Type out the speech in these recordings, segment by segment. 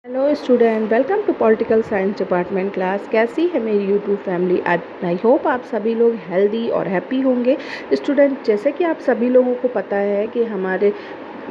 Hello student, welcome to political science department class. कैसी है मेरी यूट्यूब फैमिली? आई होप आप सभी लोग हेल्दी और हैप्पी होंगे। स्टूडेंट, जैसे कि आप सभी लोगों को पता है कि हमारे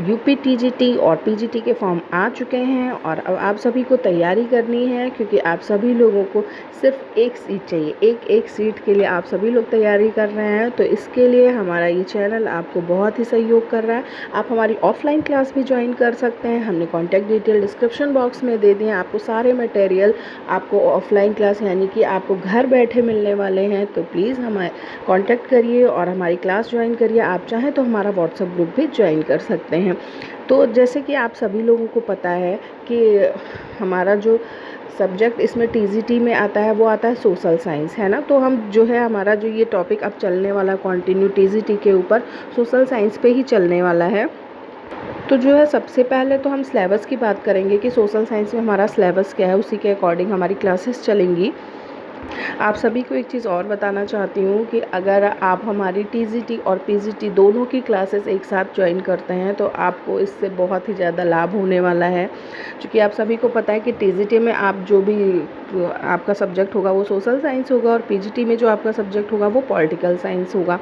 यूपी टीजीटी और पीजीटी के फॉर्म आ चुके हैं और अब आप सभी को तैयारी करनी है, क्योंकि आप सभी लोगों को सिर्फ एक सीट चाहिए। एक सीट के लिए आप सभी लोग तैयारी कर रहे हैं, तो इसके लिए हमारा ये चैनल आपको बहुत ही सहयोग कर रहा है। आप हमारी ऑफलाइन क्लास भी ज्वाइन कर सकते हैं। हमने कॉन्टैक्ट डिटेल डिस्क्रिप्शन बॉक्स में दे दिए हैं। आपको सारे मटेरियल आपको ऑफलाइन क्लास यानी कि आपको घर बैठे मिलने वाले हैं। तो प्लीज़ हमें कॉन्टैक्ट करिए और हमारी क्लास ज्वाइन करिए। आप चाहें तो हमारा व्हाट्सएप ग्रुप भी ज्वाइन कर सकते हैं। तो जैसे कि आप सभी लोगों को पता है कि हमारा जो सब्जेक्ट इसमें टीजीटी में आता है वो आता है सोशल साइंस, है ना। तो हम जो है हमारा जो ये टॉपिक अब चलने वाला कंटिन्यू टीजीटी के ऊपर सोशल साइंस पे ही चलने वाला है। तो जो है सबसे पहले तो हम सिलेबस की बात करेंगे कि सोशल साइंस में हमारा सिलेबस क्या है, उसी के अकॉर्डिंग हमारी क्लासेस चलेंगी। आप सभी को एक चीज़ और बताना चाहती हूँ कि अगर आप हमारी टीजीटी और पीजीटी दोनों की क्लासेस एक साथ ज्वाइन करते हैं तो आपको इससे बहुत ही ज़्यादा लाभ होने वाला है। क्योंकि आप सभी को पता है कि टीजीटी में आप जो भी आपका सब्जेक्ट होगा वो सोशल साइंस होगा और पीजीटी में जो आपका सब्जेक्ट होगा वो पॉलिटिकल साइंस होगा।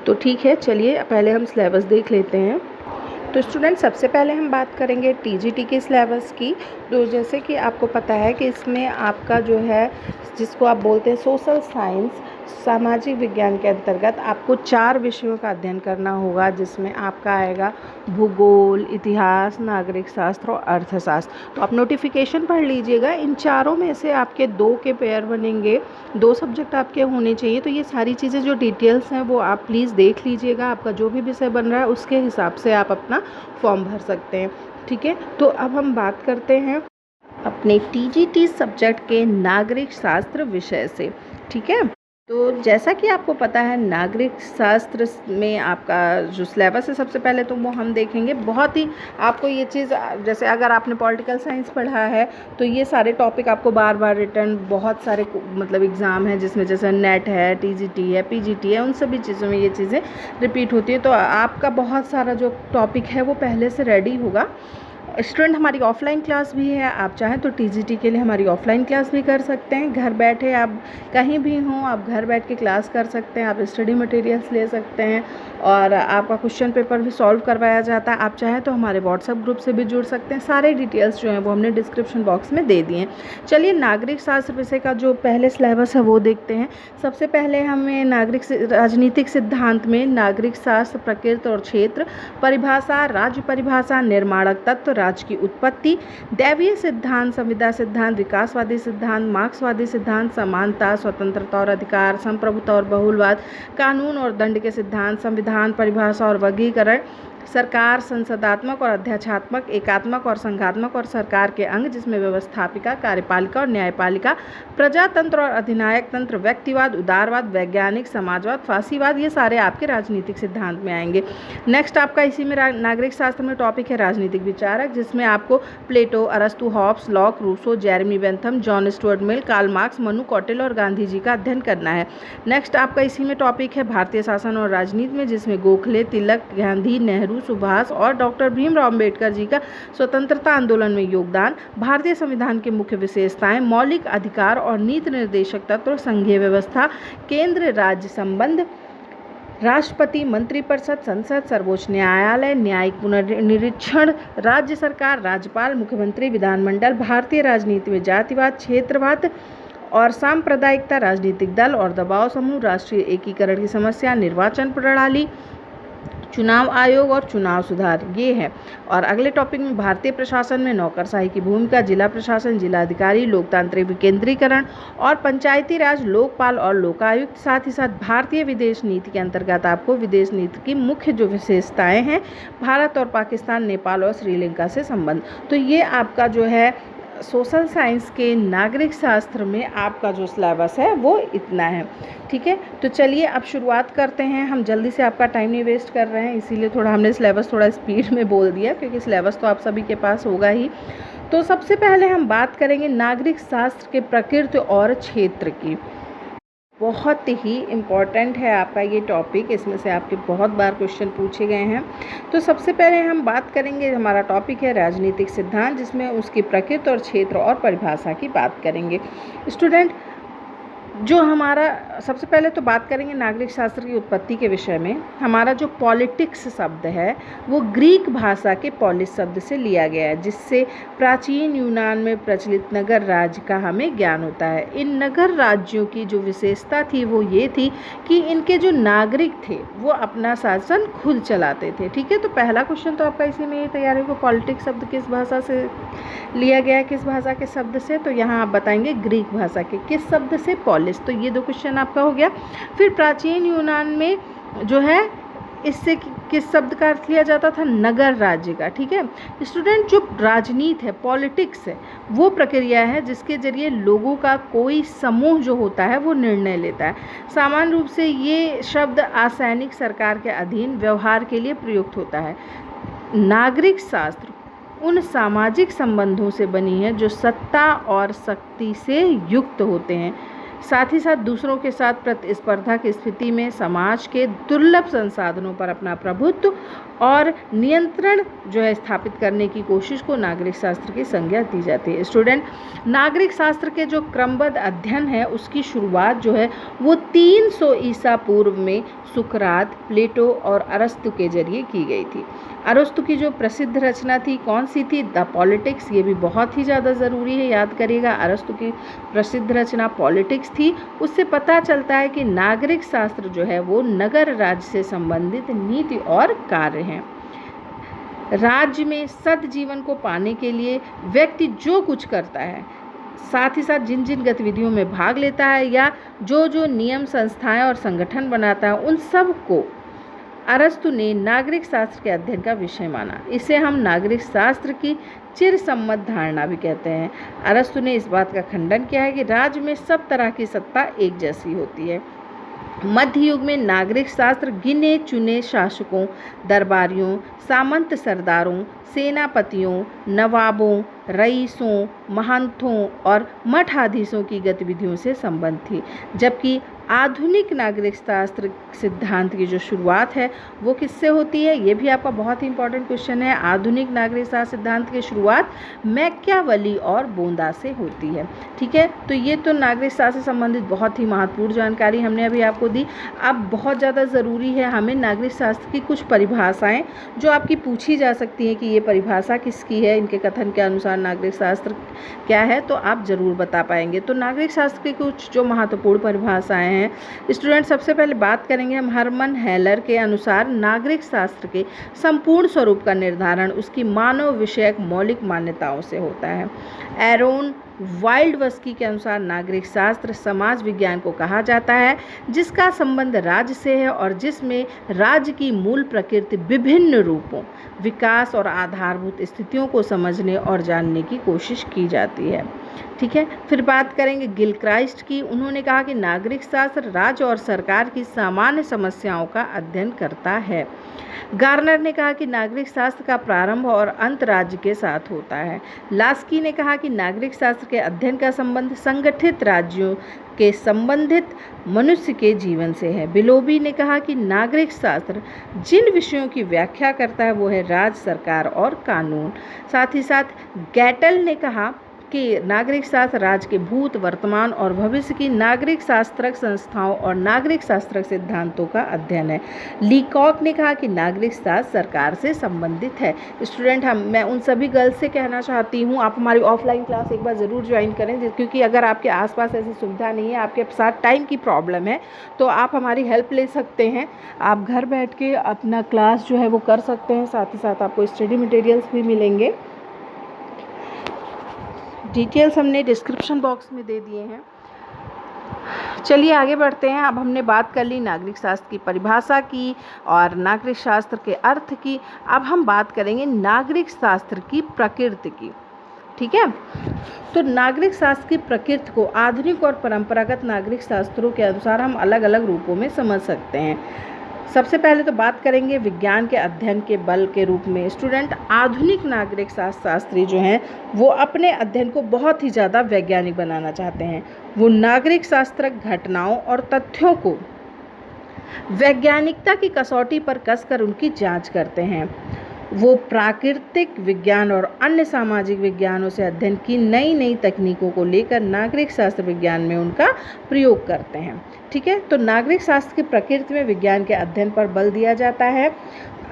तो ठीक है, चलिए पहले हम सिलेबस देख लेते हैं। तो स्टूडेंट, सबसे पहले हम बात करेंगे टीजीटी के सिलेबस की। तो जैसे कि आपको पता है कि इसमें आपका जो है जिसको आप बोलते हैं सोशल साइंस, सामाजिक विज्ञान के अंतर्गत आपको 4 विषयों का अध्ययन करना होगा, जिसमें आपका आएगा भूगोल, इतिहास, नागरिक शास्त्र और अर्थशास्त्र। तो आप नोटिफिकेशन पढ़ लीजिएगा। इन चारों में से आपके 2 के पेयर बनेंगे, 2 सब्जेक्ट आपके होने चाहिए। तो ये सारी चीज़ें जो डिटेल्स हैं वो आप प्लीज़ देख लीजिएगा। आपका जो भी विषय बन रहा है उसके हिसाब से आप अपना फॉर्म भर सकते हैं, ठीक है। तो अब हम बात करते हैं अपने टीजीटी सब्जेक्ट के नागरिक शास्त्र विषय से, ठीक है। तो जैसा कि आपको पता है नागरिक शास्त्र में आपका जो सिलेबस है, सबसे पहले तो वो हम देखेंगे। बहुत ही आपको ये चीज़, जैसे अगर आपने पॉलिटिकल साइंस पढ़ा है तो ये सारे टॉपिक आपको बार बार रिटर्न, बहुत सारे मतलब एग्ज़ाम है जिसमें जैसे नेट है, टीजीटी है, पीजीटी है, उन सभी चीज़ों में ये चीज़ें रिपीट होती है। तो आपका बहुत सारा जो टॉपिक है वो पहले से रेडी होगा। स्टूडेंट, हमारी ऑफलाइन क्लास भी है। आप चाहें तो टीजीटी के लिए हमारी ऑफलाइन क्लास भी कर सकते हैं। घर बैठे आप कहीं भी हों, आप घर बैठ के क्लास कर सकते हैं। आप स्टडी मटेरियल्स ले सकते हैं और आपका क्वेश्चन पेपर भी सॉल्व करवाया जाता है। आप चाहें तो हमारे व्हाट्सएप ग्रुप से भी जुड़ सकते हैं। सारे डिटेल्स जो हैं वो हमने डिस्क्रिप्शन बॉक्स में दे दिए हैं। चलिए नागरिक शास्त्र विषय का जो पहले सिलेबस है वो देखते हैं। सबसे पहले हमें राजनीतिक सिद्धांत में नागरिक शास्त्र, प्रकृति और क्षेत्र, परिभाषा, राज्य परिभाषा, निर्माणक तत्व, राज्य की उत्पत्ति, दैवीय सिद्धांत, संविदा सिद्धांत, विकासवादी सिद्धांत, मार्क्सवादी सिद्धांत, समानता, स्वतंत्रता और अधिकार, संप्रभुता और बहुलवाद, कानून और दंड के सिद्धांत, संविधान, परिभाषा और वर्गीकरण, सरकार, संसदात्मक और अध्यक्षात्मक, एकात्मक और संघात्मक और सरकार के अंग जिसमें व्यवस्थापिका, कार्यपालिका और न्यायपालिका, प्रजातंत्र और अधिनायक तंत्र, व्यक्तिवाद, उदारवाद, वैज्ञानिक, समाजवाद, फासीवाद, ये सारे आपके राजनीतिक सिद्धांत में आएंगे। नेक्स्ट आपका इसी में नागरिक शास्त्र में टॉपिक है राजनीतिक विचारक, जिसमें आपको प्लेटो, अरस्तु, Hobbes, Locke, Rousseau, Jeremy Bentham, John Stuart Mill, Karl Marx, Manu Kautilya और गांधी जी का अध्ययन करना है। नेक्स्ट आपका इसी में टॉपिक है भारतीय शासन और राजनीति में, जिसमें गोखले, तिलक, गांधी, नेहरू, सुभाष और डॉक्टर भीमराव अम्बेडकर जी का स्वतंत्रता आंदोलन में योगदान, भारतीय संविधान की मुख्य विशेषताएं, मौलिक अधिकार और नीति निर्देशक तत्व, संघीय व्यवस्था, केंद्र राज्य संबंध, राष्ट्रपति, मंत्रिपरिषद, संसद, सर्वोच्च न्यायालय, न्यायिक पुनर्निरीक्षण, राज्य सरकार, राज्यपाल, मुख्यमंत्री, विधानमंडल, भारतीय राजनीति में जातिवाद, क्षेत्रवाद और सांप्रदायिकता, राजनीतिक दल और दबाव समूह, राष्ट्रीय एकीकरण की समस्या, निर्वाचन प्रणाली, चुनाव आयोग और चुनाव सुधार, ये है। और अगले टॉपिक में भारतीय प्रशासन में नौकरशाही की भूमिका, जिला प्रशासन, जिलाधिकारी, लोकतांत्रिक विकेंद्रीकरण और पंचायती राज, लोकपाल और लोकायुक्त। साथ ही साथ भारतीय विदेश नीति के अंतर्गत आपको विदेश नीति की मुख्य जो विशेषताएं हैं, भारत और पाकिस्तान, नेपाल और श्रीलंका से संबंध। तो ये आपका जो है सोशल साइंस के नागरिक शास्त्र में आपका जो सिलेबस है वो इतना है, ठीक है। तो चलिए अब शुरुआत करते हैं। हम जल्दी से आपका टाइम नहीं वेस्ट कर रहे हैं, इसीलिए थोड़ा हमने सिलेबस थोड़ा स्पीड में बोल दिया, क्योंकि सिलेबस तो आप सभी के पास होगा ही। तो सबसे पहले हम बात करेंगे नागरिक शास्त्र के प्रकृति और क्षेत्र की। बहुत ही इम्पॉर्टेंट है आपका ये टॉपिक, इसमें से आपके बहुत बार क्वेश्चन पूछे गए हैं। तो सबसे पहले हम बात करेंगे, हमारा टॉपिक है राजनीतिक सिद्धांत, जिसमें उसकी प्रकृति और क्षेत्र और परिभाषा की बात करेंगे। स्टूडेंट, जो हमारा सबसे पहले तो बात करेंगे नागरिक शास्त्र की उत्पत्ति के विषय में। हमारा जो पॉलिटिक्स शब्द है वो ग्रीक भाषा के पॉलिस शब्द से लिया गया है, जिससे प्राचीन यूनान में प्रचलित नगर राज्य का हमें ज्ञान होता है। इन नगर राज्यों की जो विशेषता थी वो ये थी कि इनके जो नागरिक थे वो अपना शासन खुद चलाते थे। ठीक है, तो पहला क्वेश्चन तो आपका इसी में ये तैयार है कि पॉलिटिक्स शब्द किस भाषा से लिया गया है, किस भाषा के शब्द से। तो यहाँ आप बताएंगे ग्रीक भाषा के किस शब्द से, पॉलिस। तो ये 2 क्वेश्चन आपका हो गया। फिर प्राचीन यूनान में जो है इससे किस शब्द का अर्थ लिया जाता था, नगर राज्य का। ठीक है स्टूडेंट, जो राजनीति है, पॉलिटिक्स है, वो प्रक्रिया है जिसके जरिए लोगों का कोई समूह जो होता है वो निर्णय लेता है। सामान्य रूप से ये शब्द असैनिक सरकार के अधीन व्यवहार के लिए प्रयुक्त होता है। नागरिक शास्त्र उन सामाजिक संबंधों से बनी है जो सत्ता और शक्ति से युक्त होते हैं, साथ ही साथ दूसरों के साथ प्रतिस्पर्धा की स्थिति में समाज के दुर्लभ संसाधनों पर अपना प्रभुत्व और नियंत्रण जो है स्थापित करने की कोशिश को नागरिक शास्त्र की संज्ञा दी जाती है। स्टूडेंट, नागरिक शास्त्र के जो क्रमबद्ध अध्ययन है उसकी शुरुआत जो है वो 300 ईसा पूर्व में सुकरात, प्लेटो और अरस्तु के जरिए की गई थी। अरस्तु की जो प्रसिद्ध रचना थी कौन सी थी, द पॉलिटिक्स। ये भी बहुत ही ज़्यादा ज़रूरी है, याद करिएगा। अरस्तु की प्रसिद्ध रचना पॉलिटिक्स थी। उससे पता चलता है कि नागरिक शास्त्र जो है वो नगर राज्य से संबंधित नीति और कार्य हैं। राज्य में सद्जीवन को पाने के लिए व्यक्ति जो कुछ करता है, साथ ही साथ जिन जिन गतिविधियों में भाग लेता है या जो जो नियम, संस्थाएं और संगठन बनाता है, उन सब को अरस्तु ने नागरिक शास्त्र के अध्ययन का विषय माना। इसे हम नागरिक शास्त्र की चिरसम्मत धारणा भी कहते हैं। अरस्तु ने इस बात का खंडन किया है कि राज्य में सब तरह की सत्ता एक जैसी होती है। मध्य युग में नागरिक शास्त्र गिने चुने शासकों, दरबारियों, सामंत सरदारों, सेनापतियों, नवाबों, रईसों, महंतों और मठाधीशों की गतिविधियों से संबंध थी, जबकि आधुनिक नागरिक शास्त्र सिद्धांत की जो शुरुआत है वो किससे होती है। ये भी आपका बहुत ही इंपॉर्टेंट क्वेश्चन है। आधुनिक नागरिक शास्त्र सिद्धांत की शुरुआत मैकियावेली और बोंदा से होती है। ठीक है, तो ये तो नागरिक शास्त्र से संबंधित बहुत ही महत्वपूर्ण जानकारी हमने अभी आपको दी। अब बहुत ज़्यादा ज़रूरी है हमें नागरिक शास्त्र की कुछ परिभाषाएँ जो आपकी पूछी जा सकती हैं कि ये परिभाषा किसकी है, इनके कथन के अनुसार नागरिक शास्त्र क्या है, तो आप ज़रूर बता पाएंगे। तो नागरिक शास्त्र की कुछ जो महत्वपूर्ण परिभाषाएँ हैं स्टूडेंट, सबसे पहले बात करेंगे हम हरमन हेलर के अनुसार नागरिक शास्त्र के संपूर्ण स्वरूप का निर्धारण उसकी मानव विषयक मौलिक मान्यताओं से होता है। एरोन वाइल्डवस्की के अनुसार नागरिक शास्त्र समाज विज्ञान को कहा जाता है जिसका संबंध राज्य से है और जिसमें राज्य की मूल प्रकृति, विभिन्न रूपों, विकास और आधारभूत स्थितियों को समझने और जानने की कोशिश की जाती है। ठीक है, फिर बात करेंगे गिलक्राइस्ट की। उन्होंने कहा कि नागरिक शास्त्र राज्य और सरकार की सामान्य समस्याओं का अध्ययन करता है। गार्नर ने कहा कि नागरिक शास्त्र का प्रारंभ और अंत राज्य के साथ होता है। लास्की ने कहा कि नागरिक शास्त्र के अध्ययन का संबंध संगठित राज्यों के संबंधित मनुष्य के जीवन से है। बिलोबी ने कहा कि नागरिक शास्त्र जिन विषयों की व्याख्या करता है वो है राज्य, सरकार और कानून। साथ ही साथ गैटल ने कहा कि नागरिक शास्त्र राज्य के भूत, वर्तमान और भविष्य की नागरिक शास्त्रक संस्थाओं और नागरिक शास्त्रक सिद्धांतों का अध्ययन है। लीकॉक ने कहा कि नागरिक शास्त्र सरकार से संबंधित है। स्टूडेंट, मैं उन सभी गर्ल्स से कहना चाहती हूँ आप हमारी ऑफलाइन क्लास एक बार ज़रूर ज्वाइन करें, क्योंकि अगर आपके आसपास ऐसी सुविधा नहीं है, आपके साथ टाइम की प्रॉब्लम है, तो आप हमारी हेल्प ले सकते हैं। आप घर बैठ के अपना क्लास जो है वो कर सकते हैं। साथ ही साथ आपको स्टडी मटेरियल्स भी मिलेंगे। डिटेल्स हमने डिस्क्रिप्शन बॉक्स में दे दिए हैं। चलिए आगे बढ़ते हैं। अब हमने बात कर ली नागरिक शास्त्र की परिभाषा की और नागरिक शास्त्र के अर्थ की। अब हम बात करेंगे नागरिक शास्त्र की प्रकृति की। ठीक है, तो नागरिक शास्त्र की प्रकृति को आधुनिक और परंपरागत नागरिक शास्त्रों के अनुसार हम अलग अलग रूपों में समझ सकते हैं। सबसे पहले तो बात करेंगे विज्ञान के अध्ययन के बल के रूप में। स्टूडेंट, आधुनिक नागरिक शास्त्री जो हैं वो अपने अध्ययन को बहुत ही ज़्यादा वैज्ञानिक बनाना चाहते हैं। वो नागरिक शास्त्र घटनाओं और तथ्यों को वैज्ञानिकता की कसौटी पर कसकर उनकी जांच करते हैं। वो प्राकृतिक विज्ञान और अन्य सामाजिक विज्ञानों से अध्ययन की नई नई तकनीकों को लेकर नागरिक शास्त्र विज्ञान में उनका प्रयोग करते हैं। ठीक है, तो नागरिक शास्त्र की प्रकृति में विज्ञान के अध्ययन पर बल दिया जाता है।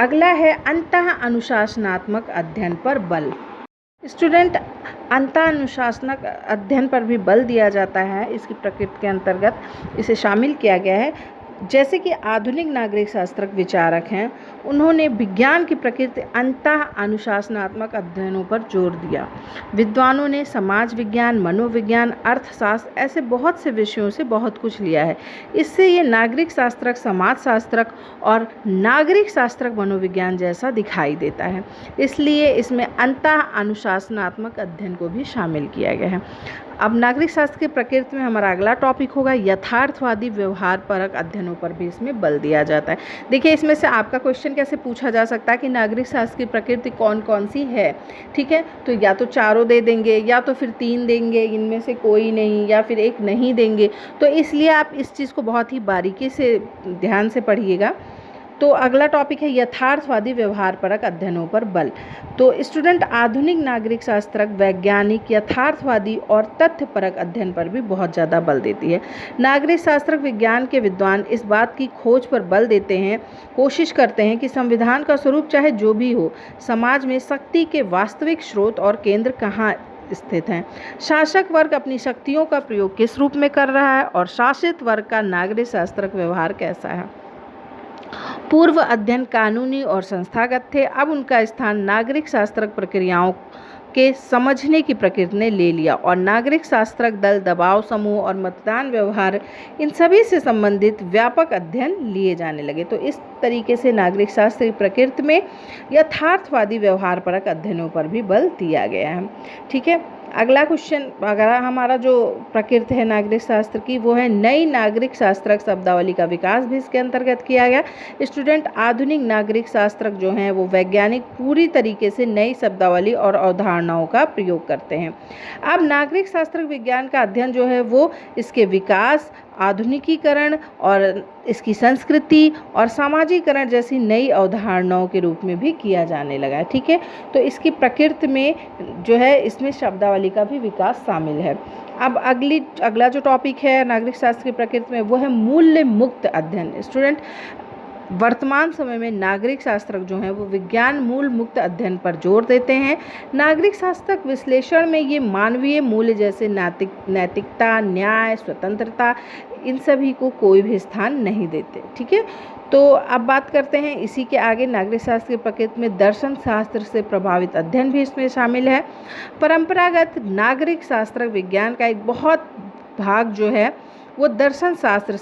अगला है अंतः अनुशासनात्मक अध्ययन पर बल। स्टूडेंट, अंतः अनुशासनात्मक अध्ययन पर भी बल दिया जाता है। इसकी प्रकृति के अंतर्गत इसे शामिल किया गया है। जैसे कि आधुनिक नागरिक शास्त्रक विचारक हैं, उन्होंने विज्ञान की प्रकृति अंतः अनुशासनात्मक अध्ययनों पर जोर दिया। विद्वानों ने समाज विज्ञान, मनोविज्ञान, अर्थशास्त्र ऐसे बहुत से विषयों से बहुत कुछ लिया है। इससे ये नागरिक शास्त्रक, समाज शास्त्रक और नागरिक शास्त्रक मनोविज्ञान जैसा दिखाई देता है। इसलिए इसमें अंतः अनुशासनात्मक अध्ययन को भी शामिल किया गया है। अब नागरिक शास्त्र की प्रकृति में हमारा अगला टॉपिक होगा यथार्थवादी व्यवहारपरक अध्ययनों पर भी इसमें बल दिया जाता है। देखिए, इसमें से आपका क्वेश्चन कैसे पूछा जा सकता है कि नागरिक शास्त्र की प्रकृति कौन कौन सी है। ठीक है, तो या तो चारों दे देंगे या तो फिर 3 देंगे, इनमें से कोई नहीं, या फिर एक नहीं देंगे। तो इसलिए आप इस चीज़ को बहुत ही बारीकी से ध्यान से पढ़िएगा। तो अगला टॉपिक है यथार्थवादी व्यवहारपरक अध्ययनों पर बल। तो स्टूडेंट, आधुनिक नागरिक शास्त्रक वैज्ञानिक यथार्थवादी और तथ्यपरक अध्ययन पर भी बहुत ज़्यादा बल देती है। नागरिक शास्त्रक विज्ञान के विद्वान इस बात की खोज पर बल देते हैं, कोशिश करते हैं कि संविधान का स्वरूप चाहे जो भी हो, समाज में शक्ति के वास्तविक स्रोत और केंद्र कहाँ स्थित हैं, शासक वर्ग अपनी शक्तियों का प्रयोग किस रूप में कर रहा है और शासित वर्ग का नागरिक शास्त्रक व्यवहार कैसा है। पूर्व अध्ययन कानूनी और संस्थागत थे, अब उनका स्थान नागरिक शास्त्रक प्रक्रियाओं के समझने की प्रकृति ने ले लिया और नागरिक शास्त्रक दल, दबाव समूह और मतदान व्यवहार, इन सभी से संबंधित व्यापक अध्ययन लिए जाने लगे। तो इस तरीके से नागरिक शास्त्र की प्रकृति में यथार्थवादी व्यवहारपरक अध्ययनों पर भी बल दिया गया है। ठीक है, अगला क्वेश्चन, अगर हमारा जो प्रकृति है नागरिक शास्त्र की, वो है नई नागरिक शास्त्रक शब्दावली का विकास भी इसके अंतर्गत किया गया। स्टूडेंट, आधुनिक नागरिक शास्त्रक जो हैं वो वैज्ञानिक पूरी तरीके से नई शब्दावली और अवधारणाओं का प्रयोग करते हैं। अब नागरिक शास्त्र विज्ञान का अध्ययन जो है वो इसके विकास, आधुनिकीकरण और इसकी संस्कृति और सामाजिकरण जैसी नई अवधारणाओं के रूप में भी किया जाने लगा है। ठीक है, तो इसकी प्रकृति में जो है इसमें शब्दावली का भी विकास शामिल है। अब अगला जो टॉपिक है नागरिक शास्त्र की प्रकृति में, वो है मूल्य मुक्त अध्ययन। स्टूडेंट, वर्तमान समय में नागरिक शास्त्रक जो हैं वो विज्ञान मूल मुक्त अध्ययन पर जोर देते हैं। नागरिक शास्त्रक विश्लेषण में ये मानवीय मूल्य जैसे नैतिकता, न्याय, स्वतंत्रता, इन सभी को कोई भी स्थान नहीं देते। ठीक है, तो अब बात करते हैं इसी के आगे नागरिक शास्त्र की प्रकृति में दर्शन शास्त्र से प्रभावित अध्ययन भी इसमें शामिल है। परंपरागत नागरिक शास्त्र विज्ञान का एक बहुत भाग जो है वो दर्शन शास्त्र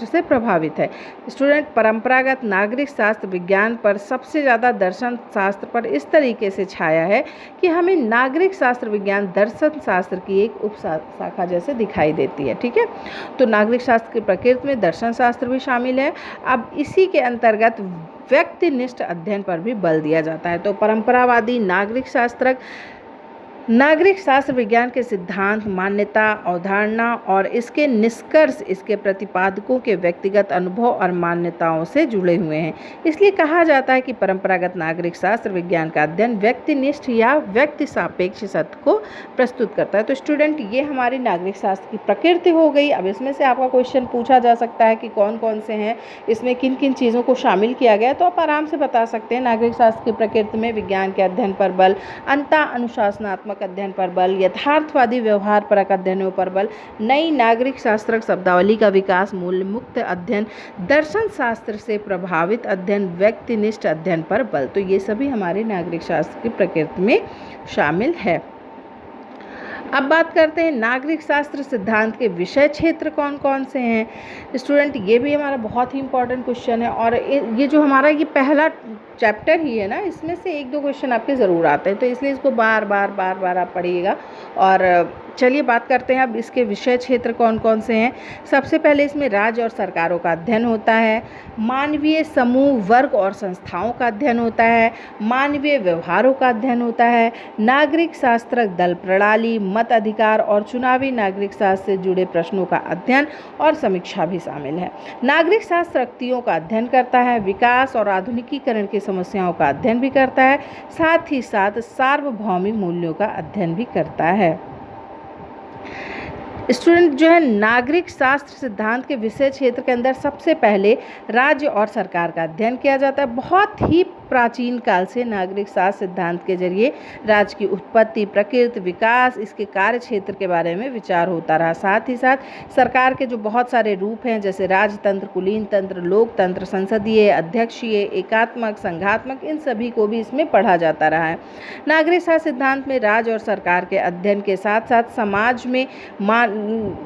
से प्रभावित है। स्टूडेंट, परंपरागत नागरिक शास्त्र विज्ञान पर सबसे ज़्यादा दर्शन शास्त्र पर इस तरीके से छाया है कि हमें नागरिक शास्त्र विज्ञान दर्शन शास्त्र की एक उपशाखा जैसे दिखाई देती है। ठीक है, तो नागरिक शास्त्र की प्रकृति में दर्शन शास्त्र भी शामिल है। अब इसी के अंतर्गत व्यक्तिनिष्ठ अध्ययन पर भी बल दिया जाता है। तो परंपरावादी नागरिक शास्त्र विज्ञान के सिद्धांत, मान्यता, अवधारणा और इसके निष्कर्ष इसके प्रतिपादकों के व्यक्तिगत अनुभव और मान्यताओं से जुड़े हुए हैं। इसलिए कहा जाता है कि परंपरागत नागरिक शास्त्र विज्ञान का अध्ययन व्यक्तिनिष्ठ या व्यक्ति सापेक्ष सत्य को प्रस्तुत करता है। तो स्टूडेंट, ये हमारी नागरिक शास्त्र की प्रकृति हो गई। अब इसमें से आपका क्वेश्चन पूछा जा सकता है कि कौन कौन से हैं, इसमें किन किन चीज़ों को शामिल किया गया है, तो आप आराम से बता सकते हैं। नागरिक शास्त्र की प्रकृति में विज्ञान के अध्ययन पर बल, अंतः अनुशासनात्मक अध्ययन पर बल, यथार्थवादी व्यवहारपरक अध्ययनों पर बल, नई नागरिक शास्त्रक शब्दावली का विकास, मूल्य मुक्त अध्ययन, दर्शन शास्त्र से प्रभावित अध्ययन, व्यक्तिनिष्ठ अध्ययन पर बल। तो ये सभी हमारे नागरिक शास्त्र की प्रकृति में शामिल है। अब बात करते हैं नागरिक शास्त्र सिद्धांत के विषय क्षेत्र कौन कौन से हैं। स्टूडेंट, ये भी हमारा बहुत ही इंपॉर्टेंट क्वेश्चन है और ये जो हमारा ये पहला चैप्टर ही है ना, इसमें से 1-2 क्वेश्चन आपके ज़रूर आते हैं, तो इसलिए इसको बार बार आप पढ़िएगा। और चलिए बात करते हैं अब इसके विषय क्षेत्र कौन कौन से हैं। सबसे पहले इसमें राज्य और सरकारों का अध्ययन होता है, मानवीय समूह, वर्ग और संस्थाओं का अध्ययन होता है, मानवीय व्यवहारों का अध्ययन होता है, नागरिक शास्त्र, दल प्रणाली, मत अधिकार और चुनावी नागरिक शास्त्र से जुड़े प्रश्नों का अध्ययन और समीक्षा भी शामिल है। नागरिक शास्त्र व्यक्तियों का अध्ययन करता है, विकास और आधुनिकीकरण की समस्याओं का अध्ययन भी करता है, साथ ही साथ सार्वभौमिक मूल्यों का अध्ययन भी करता है। स्टूडेंट जो है, नागरिक शास्त्र सिद्धांत के विषय क्षेत्र के अंदर सबसे पहले राज्य और सरकार का अध्ययन किया जाता है। बहुत ही प्राचीन काल से नागरिक शास्त्र सिद्धांत के जरिए राज्य की उत्पत्ति, प्रकृति, विकास, इसके कार्य क्षेत्र के बारे में विचार होता रहा। साथ ही साथ सरकार के जो बहुत सारे रूप हैं, जैसे राजतंत्र, कुलीन तंत्र, लोकतंत्र, संसदीय, अध्यक्षीय, एकात्मक, संघात्मक, इन सभी को भी इसमें पढ़ा जाता रहा है। नागरिक शास्त्र सिद्धांत में राज्य और सरकार के अध्ययन के साथ साथ समाज में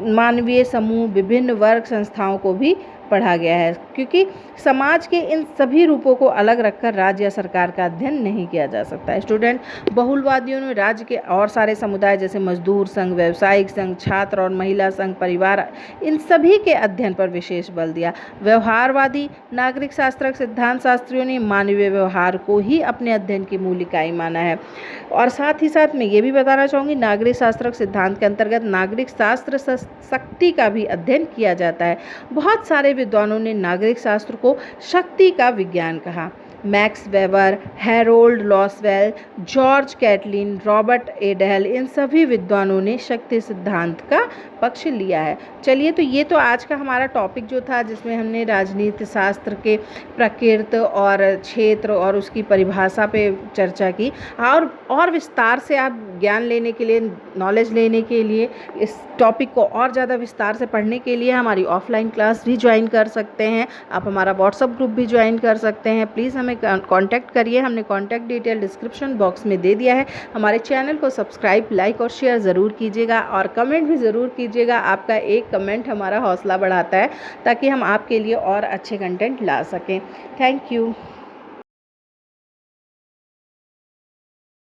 मानवीय समूह, विभिन्न वर्ग संस्थाओं को भी पढ़ा गया है, क्योंकि समाज के इन सभी रूपों को अलग रखकर राज्य या सरकार का अध्ययन नहीं किया जा सकता है। स्टूडेंट, बहुलवादियों ने राज्य के और सारे समुदाय जैसे मजदूर संघ, व्यावसायिक संघ, छात्र और महिला संघ, परिवार, इन सभी के अध्ययन पर विशेष बल दिया। व्यवहारवादी नागरिक शास्त्र सिद्धांत शास्त्रियों ने मानवीय व्यवहार को ही अपने अध्ययन की मूल इकाई माना है। और साथ ही साथ मैं ये भी बताना चाहूँगी, नागरिक शास्त्र सिद्धांत के अंतर्गत नागरिक शास्त्र शक्ति का भी अध्ययन किया जाता है। बहुत सारे विद्वानों ने नागरिक शास्त्र को शक्ति का विज्ञान कहा। Max Weber, Harold Lasswell, George Catlin, Robert A Dahl, इन सभी विद्वानों ने शक्ति सिद्धांत का पक्ष लिया है। चलिए, तो ये तो आज का हमारा टॉपिक जो था, जिसमें हमने राजनीति शास्त्र के प्रकृति और क्षेत्र और उसकी परिभाषा पे चर्चा की। और विस्तार से आप ज्ञान लेने के लिए, नॉलेज लेने के लिए, इस टॉपिक को और ज़्यादा विस्तार से पढ़ने के लिए हमारी ऑफलाइन क्लास भी ज्वाइन कर सकते हैं। आप हमारा व्हाट्सएप ग्रुप भी ज्वाइन कर सकते हैं। प्लीज़ हमें कांटेक्ट करिए, हमने कांटेक्ट डिटेल डिस्क्रिप्शन बॉक्स में दे दिया है। हमारे चैनल को सब्सक्राइब, लाइक और शेयर ज़रूर कीजिएगा और कमेंट भी ज़रूर कीजिएगा। आपका एक कमेंट हमारा हौसला बढ़ाता है, ताकि हम आपके लिए और अच्छे कंटेंट ला सकें। Thank you.